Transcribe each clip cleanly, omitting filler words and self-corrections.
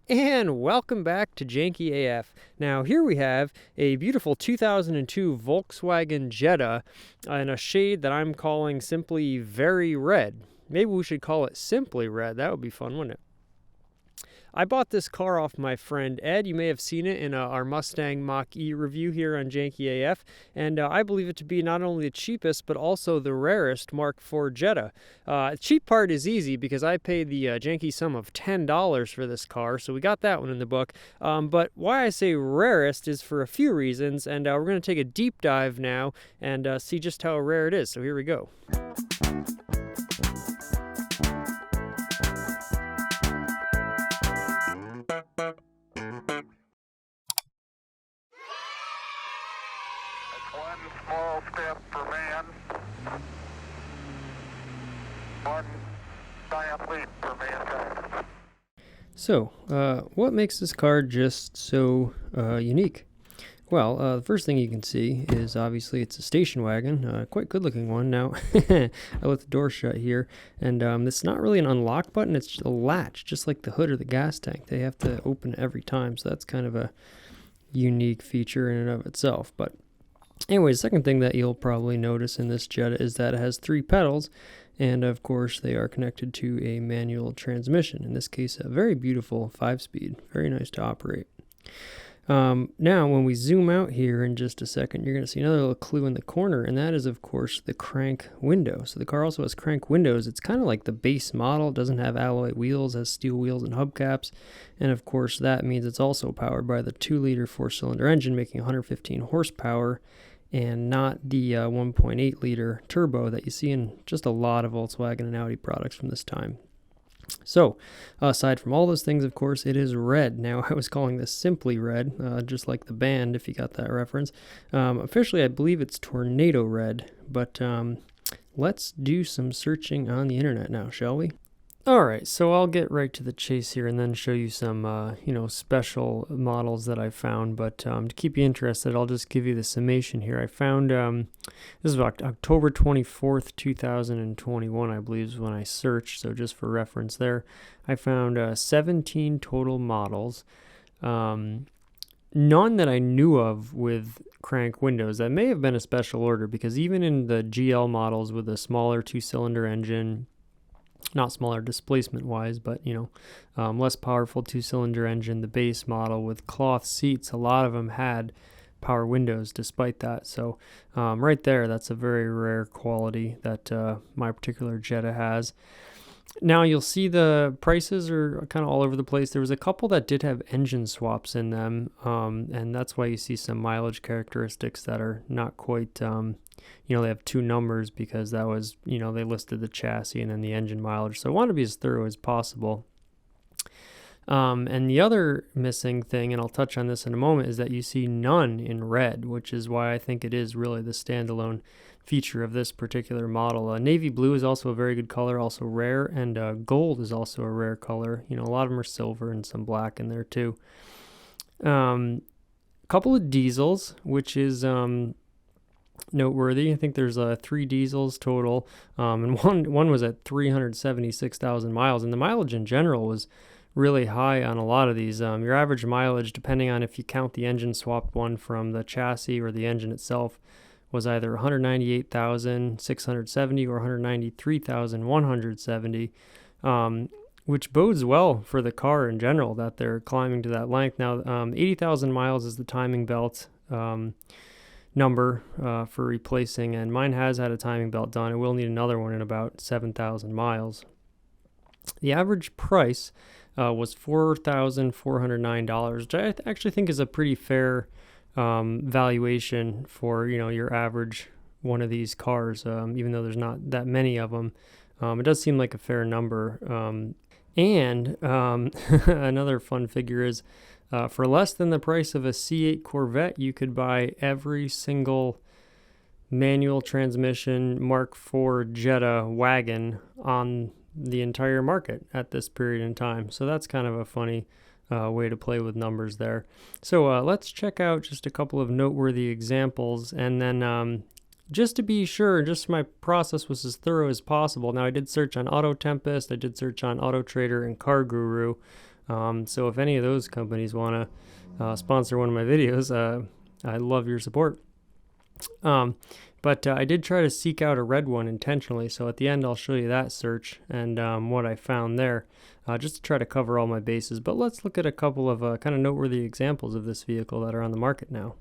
And welcome back to Janky AF. Now here we have a beautiful 2002 Volkswagen Jetta in a shade that I'm calling simply very red. Maybe we should call it simply red. That would be fun, wouldn't it? I bought this car off my friend Ed. You may have seen it in our Mustang Mach-E review here on Janky AF, and I believe it to be not only the cheapest but also the rarest Mark IV Jetta. Cheap part is easy because I paid the janky sum of $10 for this car, so we got that one in the book. But why I say rarest is for a few reasons, and we're going to take a deep dive now and see just how rare it is. So here we go. One small step for man, one giant leap for mankind. So, what makes this car just so unique? Well, the first thing you can see is obviously it's a station wagon, quite good looking one. Now, I let the door shut here, and it's not really an unlock button, it's a latch, just like the hood or the gas tank. They have to open it every time, so that's kind of a unique feature in and of itself. But anyway, the second thing that you'll probably notice in this Jetta is that it has 3 pedals, and of course they are connected to a manual transmission. In this case, a very beautiful 5-speed, very nice to operate. Now, when we zoom out here in just a second, you're going to see another little clue in the corner, and that is, of course, the crank window. So the car also has crank windows. It's kind of like the base model. It doesn't have alloy wheels, has steel wheels and hubcaps, and of course that means it's also powered by the 2-liter 4-cylinder engine, making 115 horsepower, and not the 1.8-liter turbo that you see in just a lot of Volkswagen and Audi products from this time. So, aside from all those things, of course, it is red. Now, I was calling this simply red, just like the band, if you got that reference. Officially, I believe it's tornado red, but let's do some searching on the internet now, shall we? Alright, so I'll get right to the chase here and then show you some, special models that I found. But to keep you interested, I'll just give you the summation here. I found, this is October 24th, 2021, I believe is when I searched. So just for reference there, I found 17 total models. None that I knew of with crank windows. That may have been a special order because even in the GL models with a smaller 2-cylinder engine, not smaller displacement wise, but less powerful 2-cylinder engine, the base model with cloth seats, a lot of them had power windows despite that. So right there, that's a very rare quality that my particular Jetta has. Now you'll see the prices are kind of all over the place. There was a couple that did have engine swaps in them, and that's why you see some mileage characteristics that are not quite, they have 2 numbers because that was, they listed the chassis and then the engine mileage. So I want to be as thorough as possible. And the other missing thing, and I'll touch on this in a moment, is that you see none in red, which is why I think it is really the standalone feature of this particular model. Navy blue is also a very good color, also rare, and gold is also a rare color. A lot of them are silver and some black in there too. A couple of diesels, which is noteworthy. I think there's 3 diesels total, and one was at 376,000 miles, and the mileage in general was really high on a lot of these. Your average mileage, depending on if you count the engine swapped one from the chassis or the engine itself, was either 198,670 or 193,170, which bodes well for the car in general that they're climbing to that length. Now, 80,000 miles is the timing belt number for replacing, and mine has had a timing belt done. It will need another one in about 7,000 miles. The average price was $4,409, which I actually think is a pretty fair valuation for your average one of these cars, even though there's not that many of them. It does seem like a fair number. And another fun figure is for less than the price of a C8 Corvette, you could buy every single manual transmission Mark IV Jetta wagon on the entire market at this period in time. So that's kind of a funny way to play with numbers there. So let's check out just a couple of noteworthy examples, and then just to be sure, just my process was as thorough as possible. Now, I did search on Auto Tempest, I did search on Auto Trader and Car Guru, So if any of those companies want to sponsor one of my videos, I love your support. But I did try to seek out a red one intentionally, so at the end I'll show you that search and what I found there, just to try to cover all my bases. But let's look at a couple of kind of noteworthy examples of this vehicle that are on the market now.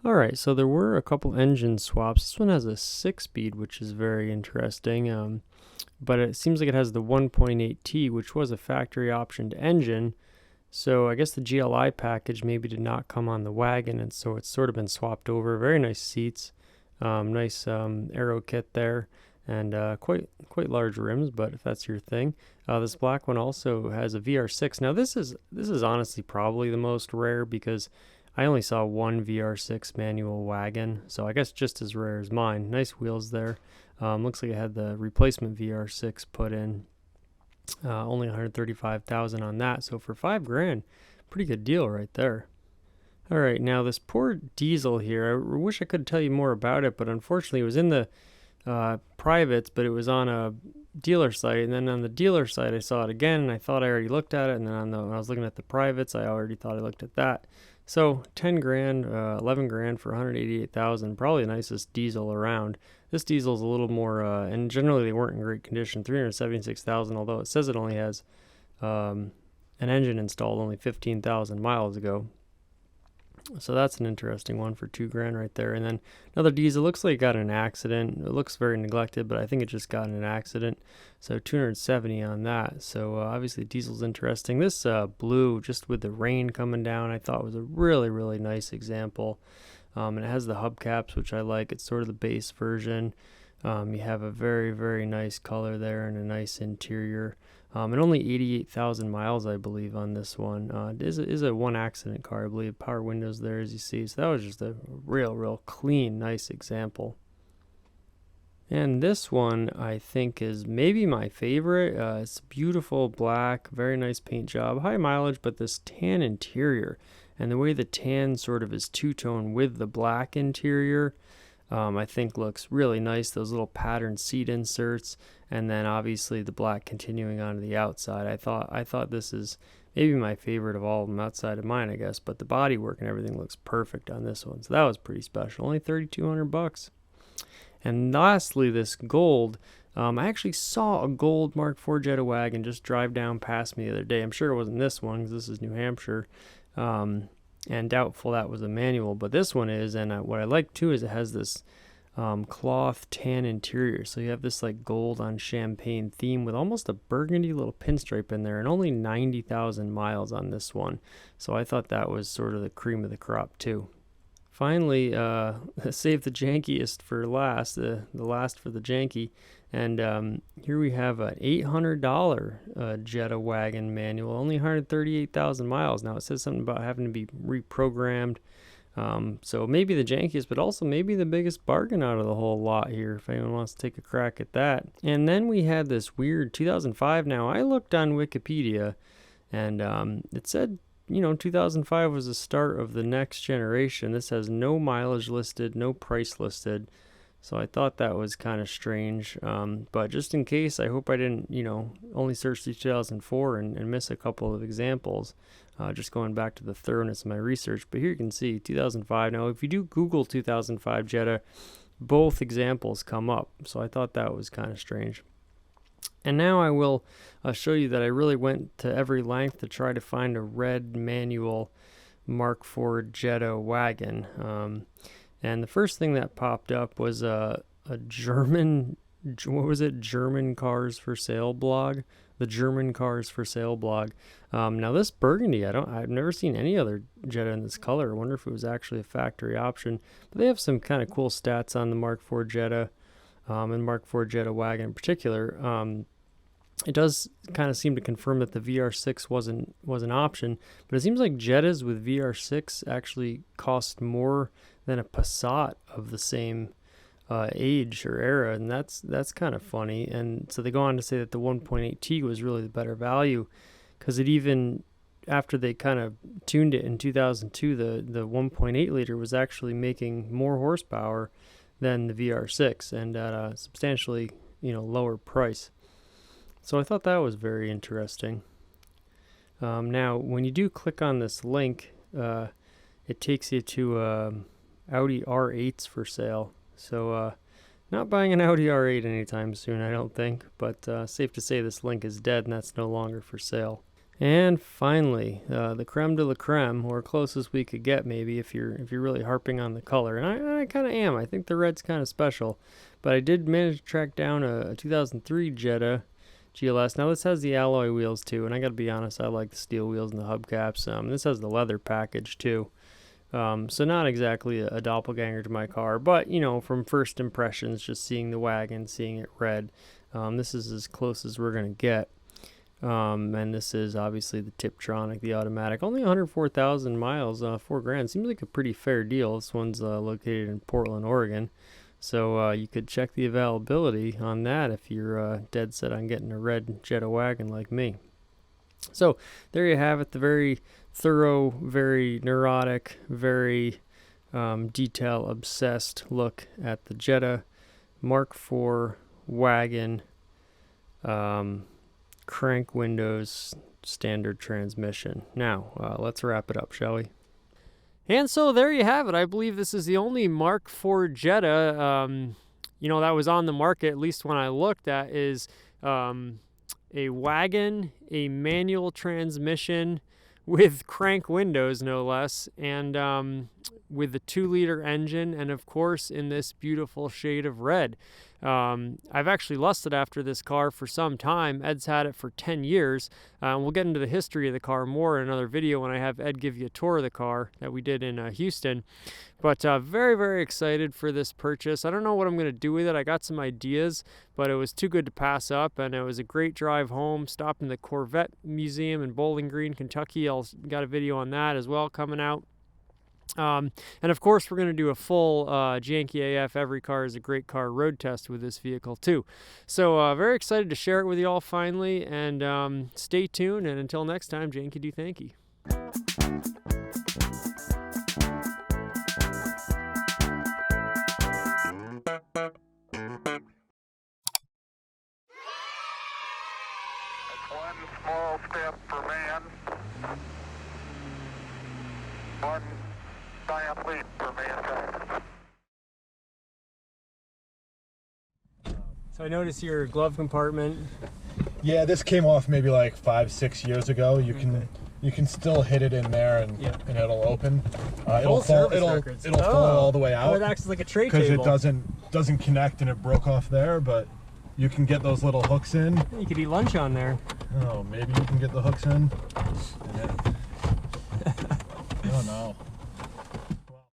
Alright, so there were a couple engine swaps. This one has a 6-speed, which is very interesting, but it seems like it has the 1.8T, which was a factory optioned engine. So I guess the GLI package maybe did not come on the wagon, and so it's sort of been swapped over. Very nice seats, nice aero kit there, and quite large rims. But if that's your thing, this black one also has a VR6. Now this is honestly probably the most rare because I only saw one VR6 manual wagon, so I guess just as rare as mine. Nice wheels there. Looks like it had the replacement VR6 put in. Only 135,000 on that, so for $5,000, pretty good deal right there. All right, now this poor diesel here, I wish I could tell you more about it, but unfortunately it was in the privates, but it was on a dealer site, and then on the dealer site I saw it again, and I thought I already looked at it, and then when I was looking at the privates, I already thought I looked at that. So $10,000, $11,000 for 188,000, probably the nicest diesel around. This diesel's a little more, and generally they weren't in great condition. 376,000, although it says it only has an engine installed only 15,000 miles ago. So that's an interesting one for $2,000 right there. And then another diesel, looks like it got in an accident. It looks very neglected, but I think it just got in an accident. So 270 on that. So obviously diesel's interesting. This blue, just with the rain coming down, I thought was a really nice example. And it has the hubcaps, which I like. It's sort of the base version. You have a very nice color there and a nice interior. And only 88,000 miles, I believe, on this one. It is a one accident car, I believe. Power windows there, as you see. So that was just a real clean, nice example. And this one, I think, is maybe my favorite. It's beautiful black, very nice paint job, high mileage, but this tan interior. And the way the tan sort of is two-tone with the black interior, I think looks really nice. Those little patterned seat inserts, and then obviously the black continuing onto the outside. I thought this is maybe my favorite of all of them outside of mine, I guess. But the bodywork and everything looks perfect on this one, so that was pretty special. Only $3,200. And lastly, this gold. I actually saw a gold Mark IV Jetta wagon just drive down past me the other day. I'm sure it wasn't this one because this is New Hampshire. And doubtful that was a manual, but this one is. And what I like too is it has this cloth tan interior, so you have this like gold on champagne theme with almost a burgundy little pinstripe in there, and only 90,000 miles on this one. So I thought that was sort of the cream of the crop too. Finally, save the jankiest for last, the last for the janky. And here we have an $800 Jetta wagon manual, only 138,000 miles. Now it says something about having to be reprogrammed. So maybe the jankiest, but also maybe the biggest bargain out of the whole lot here, if anyone wants to take a crack at that. And then we had this weird 2005. Now I looked on Wikipedia, and it said, 2005 was the start of the next generation. This has no mileage listed, no price listed. So I thought that was kind of strange. But just in case, I hope I didn't, only search the 2004 and miss a couple of examples. Just going back to the thoroughness of my research. But here you can see 2005. Now, if you do Google 2005 Jetta, both examples come up. So I thought that was kind of strange. And now I will show you that I really went to every length to try to find a red manual Mark IV Jetta wagon. And the first thing that popped up was a German, German Cars for Sale blog. The German Cars for Sale blog. Now this burgundy, I've never seen any other Jetta in this color. I wonder if it was actually a factory option. But they have some kind of cool stats on the Mark IV Jetta. And Mark IV Jetta wagon in particular. It does kind of seem to confirm that the VR6 was an option, but it seems like Jettas with VR6 actually cost more than a Passat of the same age or era, and that's kind of funny. And so they go on to say that the 1.8T was really the better value, because it even, after they kind of tuned it in 2002, the 1.8 liter was actually making more horsepower than the VR6, and at a substantially lower price. So I thought that was very interesting. Now, when you do click on this link, it takes you to Audi R8s for sale. So not buying an Audi R8 anytime soon, I don't think, but safe to say this link is dead and that's no longer for sale. And finally, the creme de la creme, or closest we could get maybe if you're really harping on the color. And I kind of am. I think the red's kind of special. But I did manage to track down a 2003 Jetta GLS. Now this has the alloy wheels too, and I gotta be honest, I like the steel wheels and the hubcaps. This has the leather package too. So not exactly a doppelganger to my car, but you know, from first impressions, just seeing the wagon, seeing it red, this is as close as we're gonna get. And this is obviously the Tiptronic, the automatic. Only 104,000 miles, $4,000. Seems like a pretty fair deal. This one's located in Portland, Oregon. So you could check the availability on that if you're dead set on getting a red Jetta wagon like me. So there you have it, the very thorough, very neurotic, very detail-obsessed look at the Jetta Mark IV wagon, crank windows, standard transmission. Now, let's wrap it up, shall we? And so there you have it. I believe this is the only Mark IV Jetta, that was on the market, at least when I looked at, is a wagon, a manual transmission with crank windows, no less, and with the 2-liter engine, and of course in this beautiful shade of red. I've actually lusted after this car for some time. Ed's had it for 10 years. We'll get into the history of the car more in another video when I have Ed give you a tour of the car that we did in Houston. But very, very excited for this purchase. I don't know what I'm going to do with it. I got some ideas, but it was too good to pass up, and it was a great drive home. Stopped in the Corvette Museum in Bowling Green, Kentucky. I'll got a video on that as well coming out. And of course, we're going to do a full Janky AF Every Car is a Great Car road test with this vehicle too. So very excited to share it with you all finally, and stay tuned, and until next time, Janky Do Thanky. One small step for man, one giant leap for mankind. So I notice your glove compartment. Yeah, this came off maybe like 5-6 years ago. You can still hit it in there and it'll open. It'll fall all the way out. Oh, it acts like a tray table. Because it doesn't connect and it broke off there, but you can get those little hooks in. You could eat lunch on there. Oh, maybe you can get the hooks in. Yeah. I don't know.